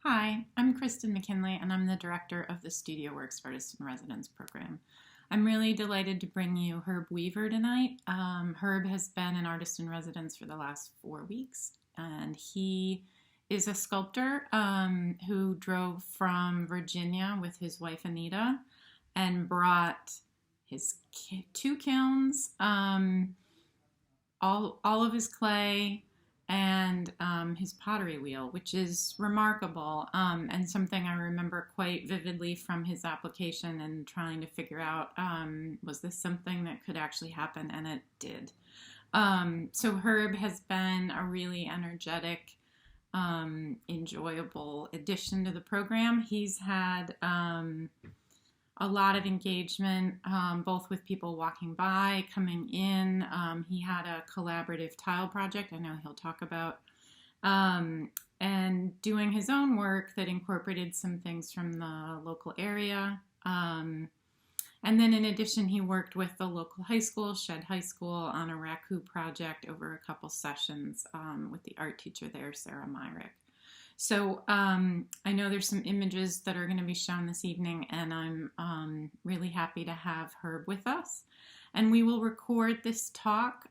Hi, I'm Kristen McKinley, and I'm the director of the StudioWorks Artist in Residence program. I'm really delighted to bring you Herb Weaver tonight. Herb has been an artist in residence for the last 4 weeks, and he is a sculptor who drove from Virginia with his wife Anita and brought his two kilns, all of his clay, and his pottery wheel, which is remarkable and something I remember quite vividly from his application and trying to figure out was this something that could actually happen, and it did. So Herb has been a really energetic, enjoyable addition to the program. He's had a lot of engagement, both with people walking by, coming in. He had a collaborative tile project I know he'll talk about, and doing his own work that incorporated some things from the local area. And then in addition, he worked with the local high school, Shed High School, on a Raku project over a couple sessions with the art teacher there, Sarah Myrick. So I know there's some images that are going to be shown this evening, and I'm really happy to have Herb with us. And we will record this talk.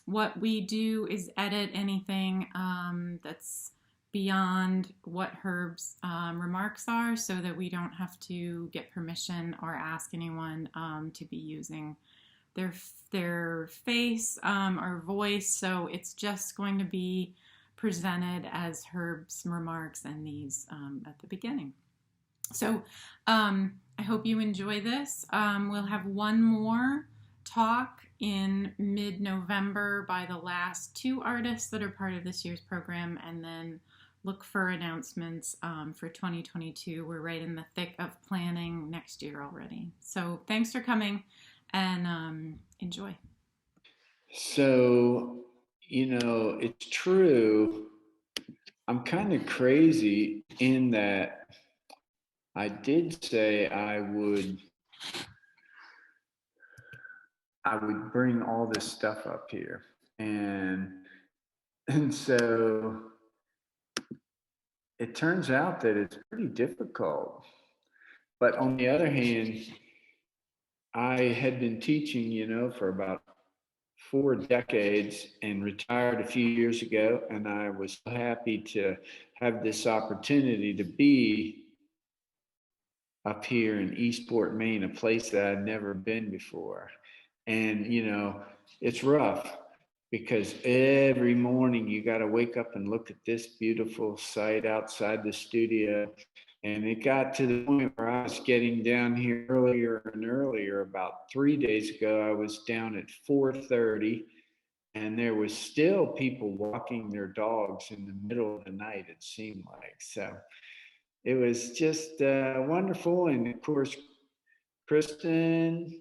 What we do is edit anything that's beyond what Herb's remarks are, so that we don't have to get permission or ask anyone to be using their face or voice. So it's just going to be presented as Herb's remarks and these at the beginning. So I hope you enjoy this. We'll have one more talk in mid-November by the last two artists that are part of this year's program, and then look for announcements for 2022. We're right in the thick of planning next year already. So thanks for coming, and enjoy. So, it's true. I'm kind of crazy in that I did say I would bring all this stuff up here. And so it turns out that it's pretty difficult. But on the other hand, I had been teaching, for about 4 decades and retired a few years ago. And I was so happy to have this opportunity to be up here in Eastport, Maine, a place that I'd never been before. And, it's rough because every morning you got to wake up and look at this beautiful sight outside the studio. And it got to the point where I was getting down here earlier and earlier. About 3 days ago, I was down at 4:30, and there was still people walking their dogs in the middle of the night, it seemed like. So it was just wonderful. And of course, Kristen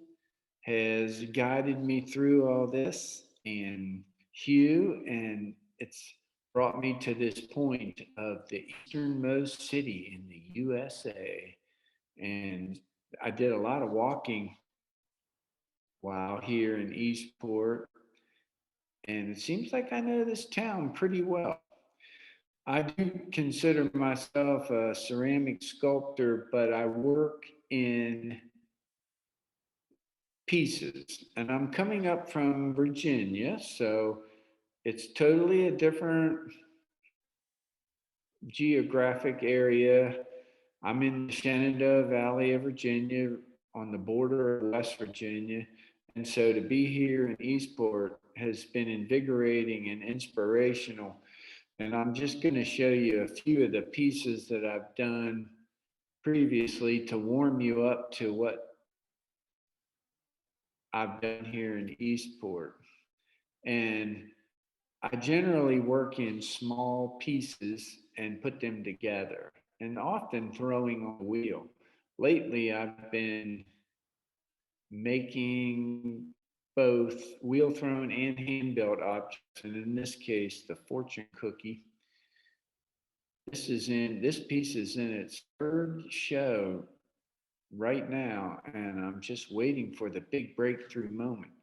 has guided me through all this, and Hugh, and it's brought me to this point of the easternmost city in the USA. And I did a lot of walking while here in Eastport, and it seems like I know this town pretty well. I do consider myself a ceramic sculptor, but I work in pieces. And I'm coming up from Virginia, so it's totally a different geographic area. I'm in the Shenandoah Valley of Virginia on the border of West Virginia. And so to be here in Eastport has been invigorating and inspirational. And I'm just going to show you a few of the pieces that I've done previously to warm you up to what I've done here in Eastport. And I generally work in small pieces and put them together, and often throwing on the wheel. Lately, I've been making both wheel thrown and hand built objects, and in this case, the fortune cookie. This piece is in its third show right now, and I'm just waiting for the big breakthrough moment.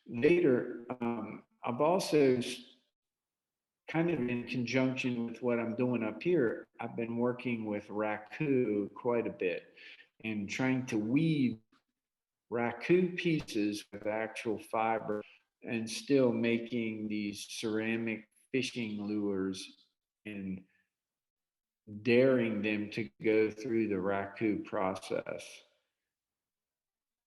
Later, I've also kind of in conjunction with what I'm doing up here, I've been working with Raku quite a bit and trying to weave Raku pieces with actual fiber and still making these ceramic fishing lures and daring them to go through the Raku process.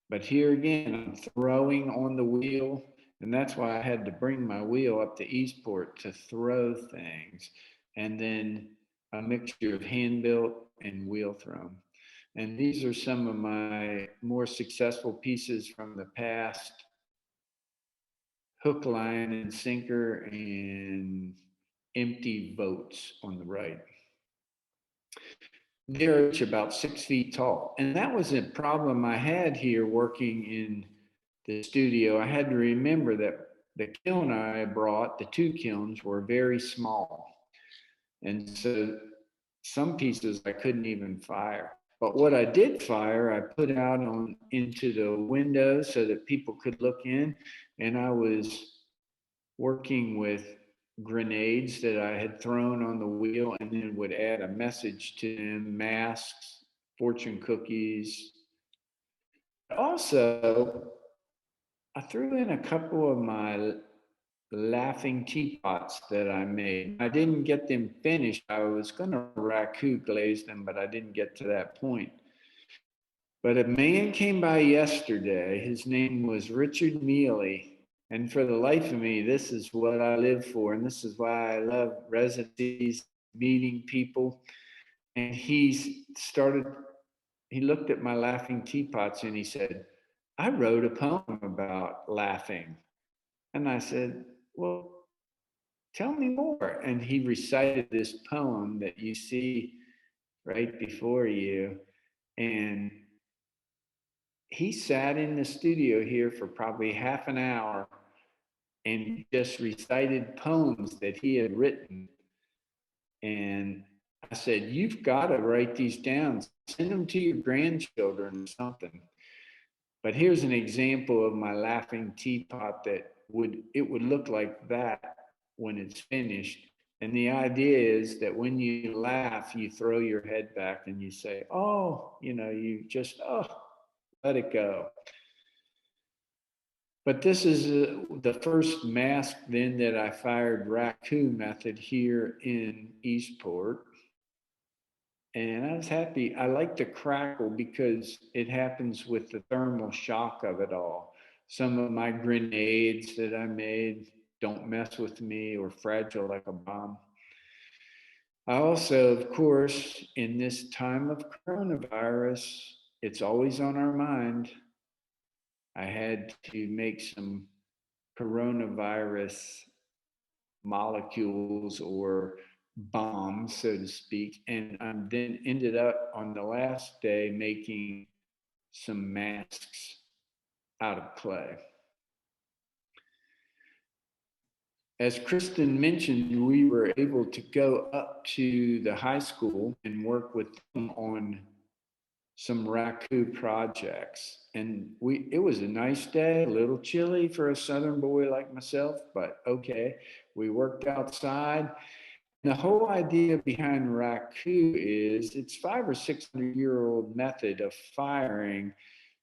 But here again, I'm throwing on the wheel, and that's why I had to bring my wheel up to Eastport to throw things, and then a mixture of hand built and wheel thrown. And these are some of my more successful pieces from the past: hook, line, and sinker, and empty boats on the right. They're each about 6 feet tall. And that was a problem I had here working in the studio. I had to remember that the kiln I brought, the two kilns, were very small. And so some pieces I couldn't even fire. But what I did fire, I put out on into the window so that people could look in. And I was working with grenades that I had thrown on the wheel and then would add a message to them: masks, fortune cookies. Also, I threw in a couple of my laughing teapots that I made. I didn't get them finished. I was going to raku glaze them, but I didn't get to that point. But a man came by yesterday. His name was Richard Mealy. And for the life of me, this is what I live for. And this is why I love residencies, meeting people. And he looked at my laughing teapots and he said, "I wrote a poem about laughing." And I said, "Well, tell me more." And he recited this poem that you see right before you. And he sat in the studio here for probably half an hour and just recited poems that he had written. And I said, "You've got to write these down, send them to your grandchildren or something." But here's an example of my laughing teapot that would look like that when it's finished. And the idea is that when you laugh, you throw your head back and you say, "Oh," you just, "Oh, let it go." But this is the first mask then that I fired Raku method here in Eastport. And I was happy. I like the crackle because it happens with the thermal shock of it all. Some of my grenades that I made don't mess with me or fragile like a bomb. I also, of course, in this time of coronavirus, it's always on our mind. I had to make some coronavirus molecules or bombs, so to speak. And I then ended up on the last day making some masks out of clay. As Kristen mentioned, we were able to go up to the high school and work with them on some Raku projects. And it was a nice day, a little chilly for a southern boy like myself, but okay. We worked outside. The whole idea behind Raku is it's 500 or 600-year-old method of firing,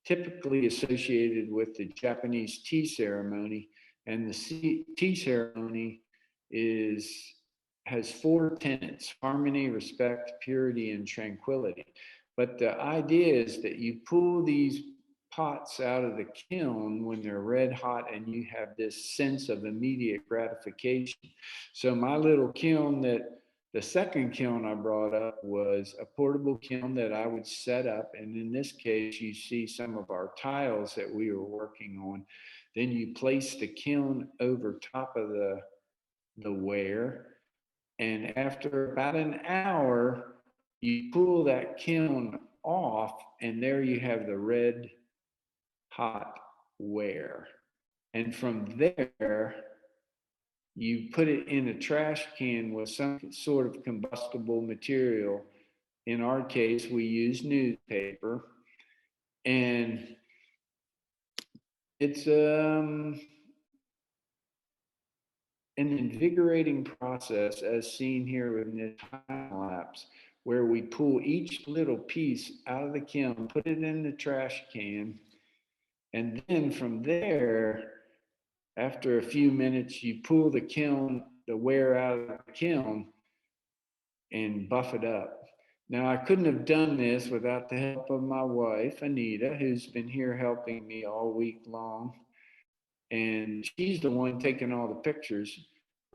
typically associated with the Japanese tea ceremony. And the tea ceremony is has four tenets: harmony, respect, purity, and tranquility. But the idea is that you pull these pots out of the kiln when they're red hot and you have this sense of immediate gratification. So my little kiln, that the second kiln I brought up, was a portable kiln that I would set up. And in this case, you see some of our tiles that we were working on. Then you place the kiln over top of the ware. And after about an hour, you pull that kiln off, and there you have the red hot ware. And from there, you put it in a trash can with some sort of combustible material. In our case, we use newspaper. And it's an invigorating process as seen here in this time lapse, where we pull each little piece out of the kiln, put it in the trash can, and then from there, after a few minutes, you pull the ware out of the kiln and buff it up. Now, I couldn't have done this without the help of my wife, Anita, who's been here helping me all week long. And she's the one taking all the pictures.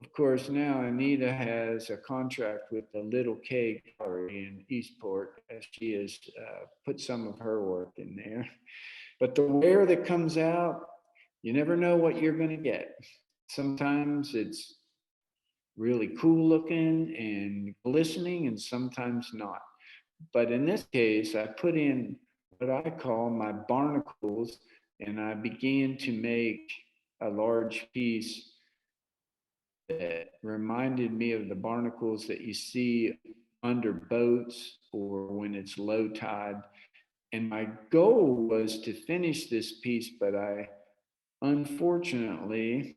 Of course, now Anita has a contract with the Little K Gallery in Eastport, as she has put some of her work in there. But the ware that comes out, you never know what you're going to get. Sometimes it's really cool looking and glistening, and sometimes not. But in this case, I put in what I call my barnacles, and I began to make a large piece that reminded me of the barnacles that you see under boats or when it's low tide. And my goal was to finish this piece, but I unfortunately,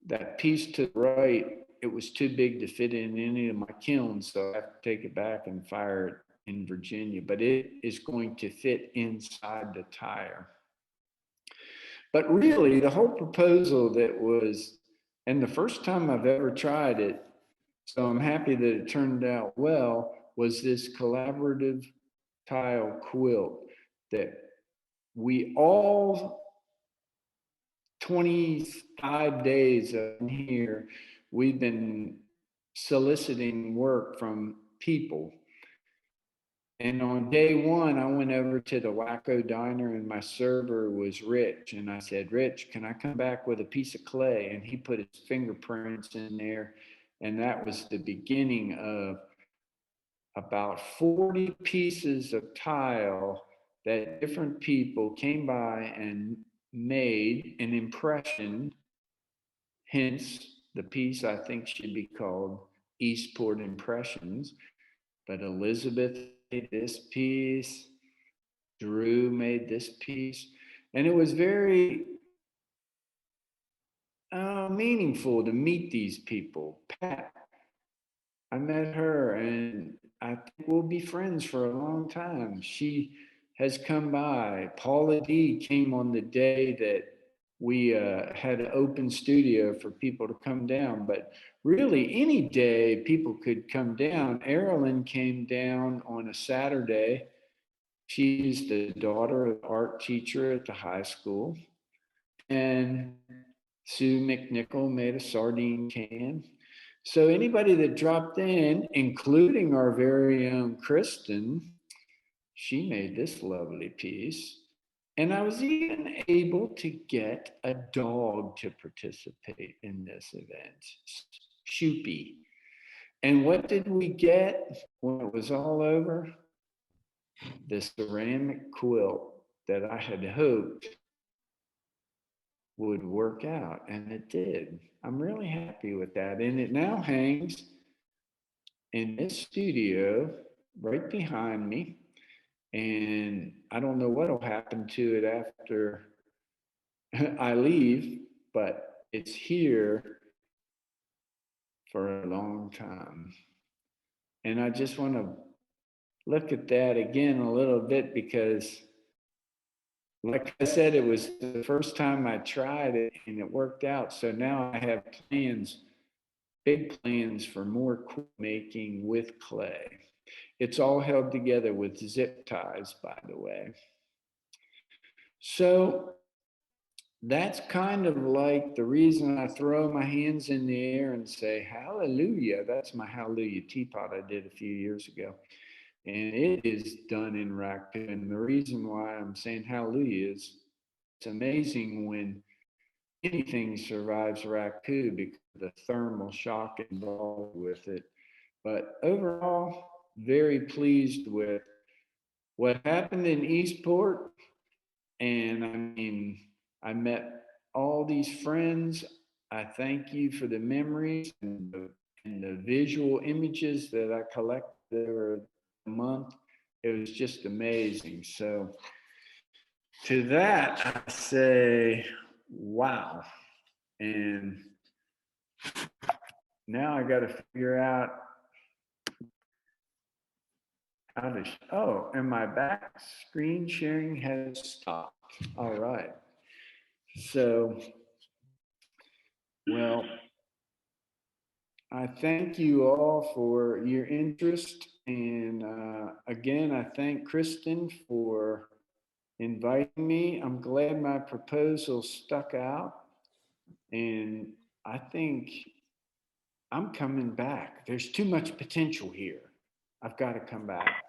that piece to the right, it was too big to fit in any of my kilns, so I have to take it back and fire it in Virginia. But it is going to fit inside the tire. But really, the whole proposal that was, and the first time I've ever tried it, so I'm happy that it turned out well, was this collaborative tile quilt that we all 25 days in here, we've been soliciting work from people. And on day one, I went over to the Wacko Diner and my server was Rich. And I said, Rich, can I come back with a piece of clay? And he put his fingerprints in there. And that was the beginning of about 40 pieces of tile that different people came by and made an impression. Hence, the piece I think should be called Eastport Impressions. But Elizabeth made this piece, Drew made this piece, and it was very meaningful to meet these people. Pat, I met her, and I think we'll be friends for a long time. She has come by. Paula D came on the day that we had an open studio for people to come down. But really, any day people could come down. Erilyn came down on a Saturday. She's the daughter of the art teacher at the high school. And Sue McNichol made a sardine can. So anybody that dropped in, including our very own Kristen, she made this lovely piece. And I was even able to get a dog to participate in this event, Shoopy. And what did we get when it was all over? The ceramic quilt that I had hoped would work out, and it did. I'm really happy with that. And it now hangs in this studio right behind me. And I don't know what will happen to it after I leave, but it's here for a long time. And I just want to look at that again a little bit because, like I said, it was the first time I tried it and it worked out. So now I have plans, big plans for more quilt making with clay. It's all held together with zip ties, by the way. So that's kind of like the reason I throw my hands in the air and say, hallelujah. That's my hallelujah teapot I did a few years ago. And it is done in Raku. And the reason why I'm saying hallelujah is it's amazing when anything survives Raku because of the thermal shock involved with it. But overall, very pleased with what happened in Eastport. And I mean, I met all these friends. I thank you for the memories and the visual images that I collected over a month. It was just amazing. So to that, I say, wow. And now I got to figure out how to, oh, and my back screen sharing has stopped. All right. So, well, I thank you all for your interest. And again, I thank Kristen for inviting me. I'm glad my proposal stuck out. And I think I'm coming back. There's too much potential here. I've got to come back.